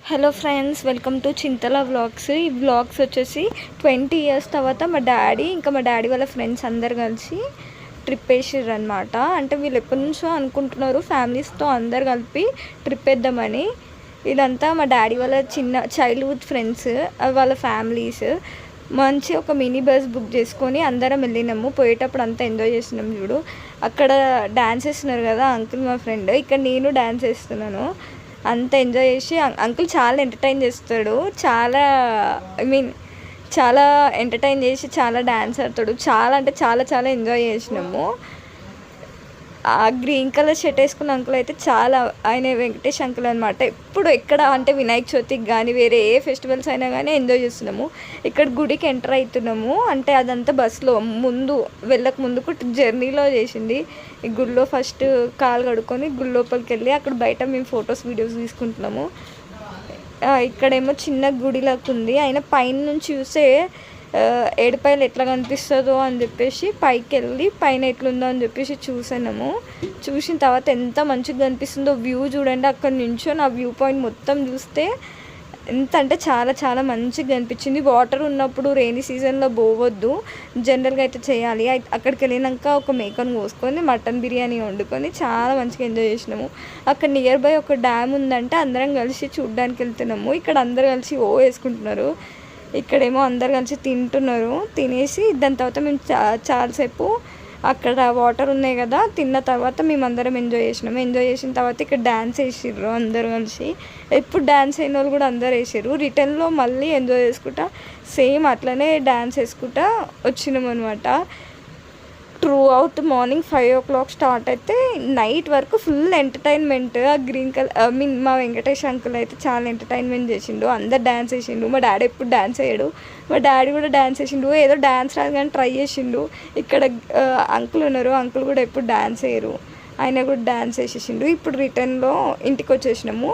Hello friends, welcome to Chintala vlogs. ఈ vlogs వచ్చేసి 20 years తర్వాత మా డాడీ వాళ్ళ ఫ్రెండ్స్ అందరు కలిసి ట్రిప్ వేసారు అనమాట. అంటే వీళ్ళు ఎప్పటి నుంచో అనుకుంటున్నారు ఫ్యామిలీస్తో అందరు కలిపి ట్రిప్ వేద్దామని. ఇదంతా మా డాడీ వాళ్ళ చిన్న చైల్డ్హుడ్ ఫ్రెండ్స్, వాళ్ళ ఫ్యామిలీస్. మంచి ఒక మినీ బస్ బుక్ చేసుకొని అందరం వెళ్ళినాము. పోయేటప్పుడు అంతా ఎంజాయ్ చేస్తున్నాం. చూడు అక్కడ డ్యాన్స్ వేస్తున్నారు కదా అంకుల్ మా ఫ్రెండ్, ఇక్కడ నేను డ్యాన్స్ వేస్తున్నాను. అంత ఎంజాయ్ చేసి అంకుల్ చాలా ఎంటర్టైన్ చేస్తాడు. చాలా ఎంటర్టైన్ చేసి చాలా డ్యాన్స్ ఆడతాడు. చాలా అంటే చాలా చాలా ఎంజాయ్ చేసినాము. ఆ గ్రీన్ కలర్ షర్ట్ వేసుకున్న అంకుల్ అయితే చాలా, ఆయన వెంకటేష్ అంకుల్ అనమాట. ఎప్పుడు ఎక్కడ అంటే వినాయక చవితికి కానీ వేరే ఏ ఫెస్టివల్స్ అయినా కానీ ఎంజాయ్ చేస్తున్నాము. ఇక్కడ గుడికి ఎంటర్ అవుతున్నాము. అంటే అదంతా బస్సులో వెళ్ళక ముందుకు జర్నీలో చేసింది. ఈ గుడిలో ఫస్ట్ కాలు కడుక్కొని గుడి లోపలికి వెళ్ళి అక్కడ బయట మేము ఫొటోస్ వీడియోస్ తీసుకుంటున్నాము. ఇక్కడేమో చిన్న గుడిలాగా ఉంది. అయినా పైన నుంచి చూస్తే ఏడుపాయలు ఎట్లా కనిపిస్తుందో అని చెప్పేసి పైకి వెళ్ళి పైన ఎట్లుందో అని చెప్పేసి చూసిన తర్వాత ఎంత మంచిగా కనిపిస్తుందో వ్యూ చూడండి. అక్కడ నుంచో నా వ్యూ పాయింట్ మొత్తం చూస్తే ఎంత అంటే చాలా చాలా మంచిగా కనిపించింది. వాటర్ ఉన్నప్పుడు రెయినీ సీజన్లో పోవద్దు, జనరల్గా అయితే చేయాలి. అక్కడికి వెళ్ళినాక ఒక మేకను కోసుకొని మటన్ బిర్యానీ వండుకొని చాలా మంచిగా ఎంజాయ్ చేసినాము. అక్కడ నియర్ బై ఒక డ్యామ్ ఉందంటే అందరం కలిసి చూడ్డానికి వెళ్తున్నాము. ఇక్కడ అందరు కలిసి వేసుకుంటున్నారు. ఇక్కడేమో అందరు కలిసి తింటున్నారు. తినేసి దాని తర్వాత మేము చాలాసేపు అక్కడ వాటర్ ఉన్నాయి కదా, తిన్న తర్వాత మేము అందరం ఎంజాయ్ చేసినాము. ఎంజాయ్ చేసిన తర్వాత ఇక్కడ డ్యాన్స్ వేసిర్రు అందరు కలిసి. ఎప్పుడు డ్యాన్స్ అయిన వాళ్ళు కూడా అందరు వేసారు. రిటర్న్లో మళ్ళీ ఎంజాయ్ చేసుకుంటా సేమ్ అట్లనే డ్యాన్స్ వేసుకుంటా వచ్చినాం అనమాట. Through out morning 5 o'clock start అయితే నైట్ వరకు ఫుల్ ఎంటర్టైన్మెంట్. ఆ గ్రీన్ కలర్ మా వెంకటేష్ అంకుల్ అయితే చాలా ఎంటర్టైన్మెంట్ చేసిండు. అందరు డ్యాన్స్ వేసిండు. మా డాడీ ఎప్పుడు డ్యాన్స్ వేయడు, మా డాడీ కూడా డ్యాన్స్ వేసిండు. ఏదో డ్యాన్స్ రాదు కానీ ట్రై చేసిండు. ఇక్కడ అంకుల్ ఉన్నారు, అంకుల్ కూడా ఎప్పుడు డ్యాన్స్ వేయరు, ఆయన కూడా డ్యాన్స్ వేసేసిండు. ఇప్పుడు రిటర్న్లో ఇంటికి వచ్చేసినాము.